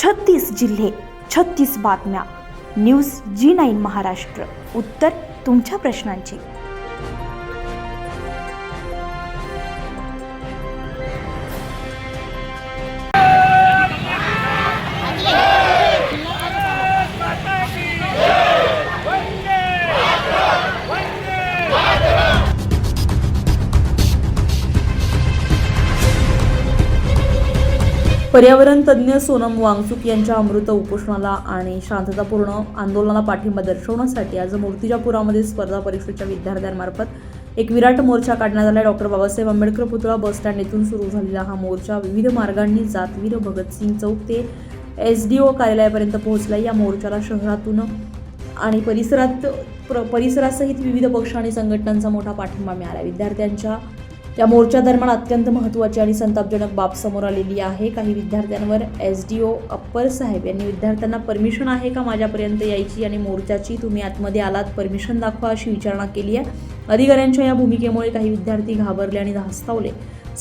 36 जिल्हे, 36 बातम्या. News G9 Maharashtra. उत्तर तुमच्या प्रश्नांची. पर्यावरण तज्ज्ञ सोनम वांगचुक यांच्या अमृत उपोषणाला आणि शांततापूर्ण आंदोलनाला पाठिंबा दर्शवण्यासाठी आज मूर्तिजापुरामध्ये स्पर्धा परीक्षेच्या विद्यार्थ्यांमार्फत एक विराट मोर्चा काढण्यात आला. डॉक्टर बाबासाहेब आंबेडकर पुतळा बस स्टँड येथून सुरू झालेला हा मोर्चा विविध मार्गांनी जातवीर भगतसिंग चौक ते SDO कार्यालयापर्यंत पोहोचला. या मोर्चाला शहरातून आणि परिसरासहित विविध पक्ष आणि संघटनांचा मोठा पाठिंबा मिळाला. विद्यार्थ्यांच्या या मोर्चा दरम्यान अत्यंत महत्त्वाची आणि संतापजनक बाब समोर आलेली आहे. काही विद्यार्थ्यांवर SDO अप्पर साहेब यांनी विद्यार्थ्यांना परमिशन आहे का माझ्यापर्यंत यायची आणि मोर्चाची, तुम्ही आतमध्ये आलात परमिशन दाखवा अशी विचारणा केली आहे. अधिकाऱ्यांच्या या भूमिकेमुळे काही विद्यार्थी घाबरले आणि धास्तावले.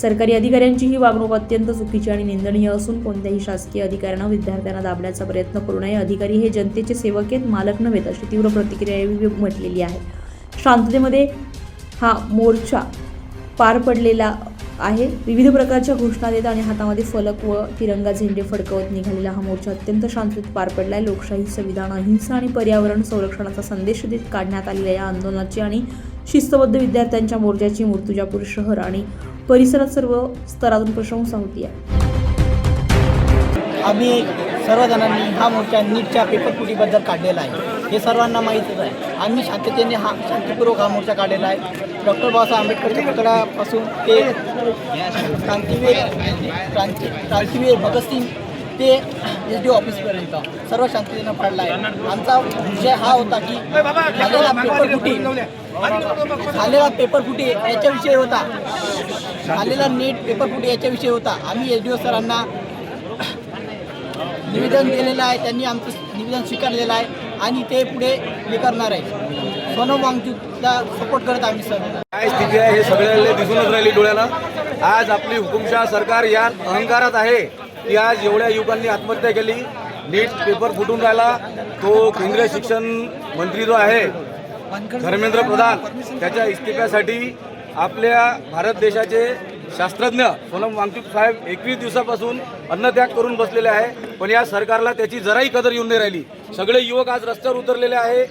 सरकारी अधिकाऱ्यांची ही वागणूक अत्यंत चुकीची आणि निंदनीय असून कोणत्याही शासकीय अधिकाऱ्यानं विद्यार्थ्यांना दाबण्याचा प्रयत्न करू नये. अधिकारी हे जनतेचे सेवक आहेत, मालक नव्हेत अशी तीव्र प्रतिक्रिया म्हटलेली आहे. शांततेमध्ये हा मोर्चा पार पडलेला आहे. विविध प्रकारच्या घोषणा देत आणि हातामध्ये फलक व तिरंगा झेंडे फडकवत निघालेला हा मोर्चा अत्यंत शांततेत पार पडला आहे. लोकशाही, संविधान, अहिंसा आणि पर्यावरण संरक्षणाचा संदेश देत काढण्यात आलेल्या या आंदोलनाची आणि शिस्तबद्ध विद्यार्थ्यांच्या मोर्चाची मूर्तिजापूर शहर आणि परिसरात सर्व स्तरातून प्रशंसा होती आहे. आम्ही सर्वजणांनी हा मोर्चा नीटच्या पेपरफुटीबद्दल काढलेला आहे, हे सर्वांना माहीतच आहे. आम्ही शांततेने शांतीपूर्वक हा मोर्चा काढलेला आहे. डॉक्टर बाबासाहेब आंबेडकरच्या पुतळ्यापासून ते क्रांतीवीर भगतसिंग ते SDO ऑफिसपर्यंत सर्व शांततेनं काढला आहे. आमचा विषय हा होता की झालेला पेपरफुटी याच्याविषयी होता, झालेला नीट पेपरफुटी याच्याविषयी होता. आम्ही SDO सरांना निवेदन दिलेलं आहे, त्यांनी आमचं निवेदन स्वीकारलेलं आहे आणि ते पुढे हे करणार आहे. सोनम वांगचुकला सपोर्ट करत आम्ही सर. काय स्थिती आहे हे सगळ्यांना दिसूनच राहिली डोळ्याला. आज आपली हुकुमशाह सरकार या अहंकारात आहे की आज एवढ्या युवकांनी आत्महत्या केली. नीट पेपर फुटून राहिला. तो केंद्रीय शिक्षण मंत्री जो आहे धर्मेंद्र प्रधान, त्याच्या इस्तिफ्यासाठी आपल्या भारत देशाचे शास्त्रज्ञ सोनम वांगचुक साहेब 21 दिवसापासून अन्नत्याग करून बसलेले आहे. पण या सरकारला त्याची जराही कदर येऊन नाही राहिली. सगळे युवक आज रस्त्यावर उतरलेले आहे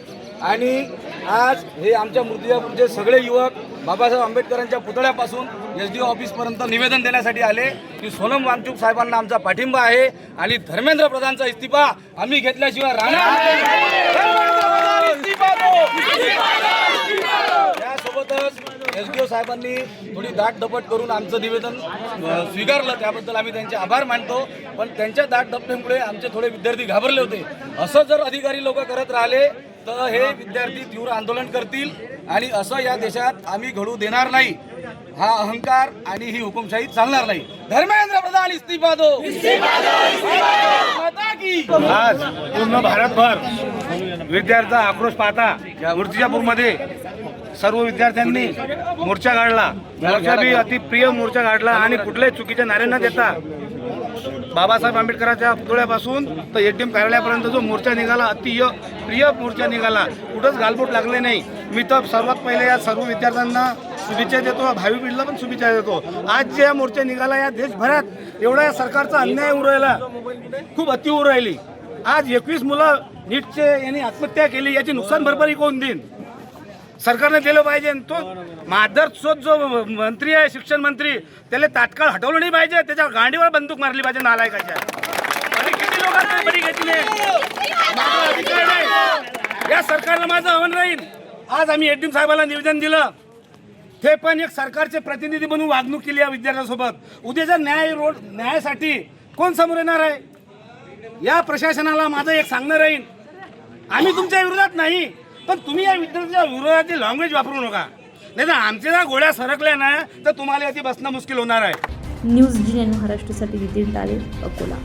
आणि आज हे आमच्या मूर्तिजापूरचे सगळे युवक बाबासाहेब आंबेडकरांच्या पुतळ्यापासून SDO ऑफिसपर्यंत निवेदन देण्यासाठी आले की सोनम वांगचुक साहेबांना आमचा पाठिंबा आहे आणि धर्मेंद्र प्रधानचा इस्तिफा आम्ही घेतल्याशिवाय यासोबतच SDO साहेबांनी थोडी दाटदपट करून आमचं निवेदन स्वीकारलं, त्याबद्दल आम्ही त्यांचे आभार मानतो. पण त्यांच्या दाटदपटेमुळे आमचे थोडे विद्यार्थी घाबरले होते. असं जर अधिकारी लोक करत राहिले तर हे विद्यार्थी तीव्र आंदोलन करतील आणि असं या देशात आम्ही घडू देणार नाही. हा अहंकार आणि ही हुकुमशाही चालणार नाही. धर्मेंद्र प्रधान इस्तीफा दो. आज पूर्ण भारतभर विद्यार्थ्यांचा आक्रोश पाहता मूर्तिजापूरमध्ये सर्व विद्यार्थ्यांनी मोर्चा काढला. मोर्चा बी अतिप्रिय मोर्चा काढला आणि कुठल्याही चुकीचे नारे न देता बाबासाहेब आंबेडकरांच्या पुतळ्यापासून तर ATM कार्यालयापर्यंत जो मोर्चा निघाला प्रिय मोर्चा निघाला. कुठंच गालबोट लागले नाही. मी तर सर्वात पहिले या सर्व विद्यार्थ्यांना शुभेच्छा देतो, भावी पिढीला पण शुभेच्छा देतो. आज जे मोर्चा निघाला या देशभरात एवढा या सरकारचा अन्याय होऊ राहिला, खूप अति होऊ राहिली. आज 21 मुलं नीटचे यांनी आत्महत्या केली, याची नुकसान भरपाई कोण देईन? सरकारने दिलं पाहिजे. तो माधर जो मंत्री आहे, शिक्षण मंत्री, त्याला तात्काळ हटवलं नाही पाहिजे. त्याच्या गांडीवर बंदूक मारली पाहिजे नालायकाच्या. आणि किती लोकांनी बरी घेतली या सरकारला माझं आव्हान राहील. आज आम्ही ATM साहेबांना निवेदन दिलं, ते पण एक सरकारचे प्रतिनिधी म्हणून वागणूक केली या विद्यार्थ्यांसोबत. उद्याच्या न्यायासाठी कोण समोर येणार आहे? या प्रशासनाला माझं एक सांगणं राहील, आम्ही तुमच्या विरोधात नाही, पण तुम्ही या विद्यार्थ्यांच्या विरोधातील लँग्वेज वापरू नका. नाही तर आमच्या जर गोळ्या सरकल्या ना तर तुम्हाला याची बसणं मुश्किल होणार आहे. न्यूज G9 महाराष्ट्रासाठी नितीन टाले, अकोला.